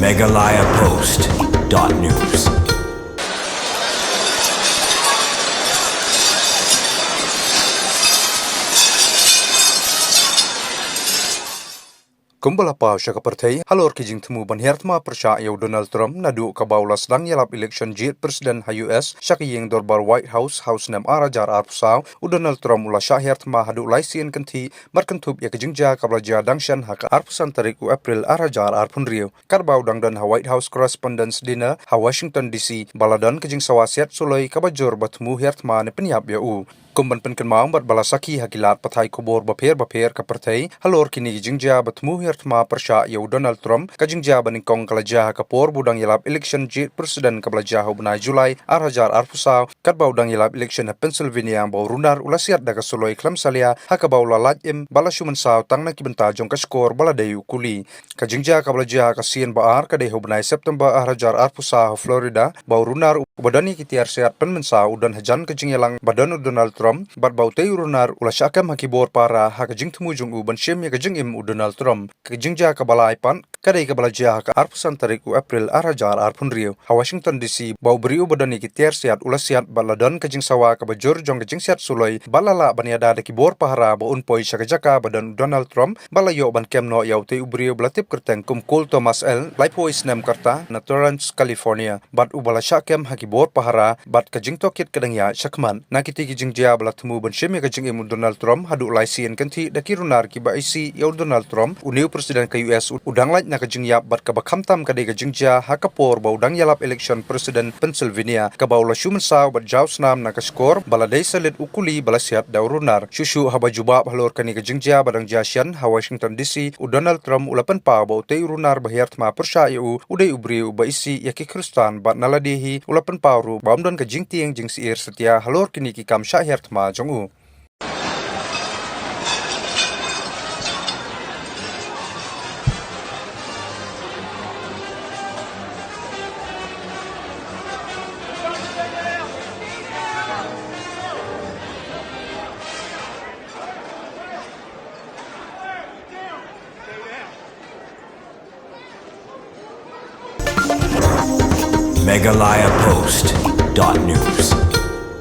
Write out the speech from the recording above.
megalayapost.news. Kumbala pa siya kapartay, halor kijing temu banhertma persya yaw Donald Trump nadu kabawla sedang yalap election jit presiden ha US siya kiying dorbar White House nem arajar arpusaw u Donald Trump ula siya hertma hadu laisien kenti markentup ya kijingja kablaja dangshan haka arpusan tarik u April arajar arpun riu karbaw dangdan ha White House Correspondents' Dinner ha Washington DC baladan kijing sawasiat suloi kabajor batmu hertma ne penyap ya u kumban penkenmaang bat balasaki hakilat pathai kubor baper kapartay halor kini jingja batmu hertma persya yaw Donald Trump kajingja baningkong kalajah kapor budang yalap election jit presiden kablajah ubnai Julai arhajar arpusaw katbaw dang yalap election ha Pennsylvania baw runar ulasiat daga suloi klam salia hakabaw lalajem balasuman saw tangna kibenta jong kaskor baladayu kuli kajingja kablajah kasien baar kadai ubnai September arhajar arpusaw Florida baw runar ubadani kitiar sehat penmensaw udan hajan kajingyalang badan Donald Trump bat bautei runar ula syakam hakibor para ha kajing temu jung u bansyem ya kajing im u Donald Trump kajingja kabala ipan kadai kabalaja ka arpusan tarik u April arajar arpun riu ha Washington DC bau beriu badani kitiar sehat ula siat baladan kajing sawa kabajur jong kajing sehat suloi balala baniada da kibor pahara ba unpoi syakajaka badan Donald Trump balayo ban kemno yau tei u beriu belatip kerteng kumkul Thomas L Laipois nem karta na Torrance California bat u bala syakam hakibor pahara bat kajing tokit kadangya syakman nakiti kajingja bala temu bansyem ya kajing imu Donald Trump hadu laisien kenti daki runar kiba isi yaw Donald Trump uniu presiden ke US udang lait na kajing yap bat kabakhamtam kadai kajingja hakapor ba udang yalap election presiden Pennsylvania kabaw la syumensaw bat jaw snam na kaskor baladai salit ukuli balasiat daw runar syusyu haba jubab halor kani kajingja badang jasyan ha Washington DC u Donald Trump ulapan pa ba utei runar bahiartma persya yu udai ubri ba isi yaki kristan bat naladihi ulapan pa ru baumdan kajing tieng jing siir setia halor kini kikam syahir ma jong u megalayapost.news.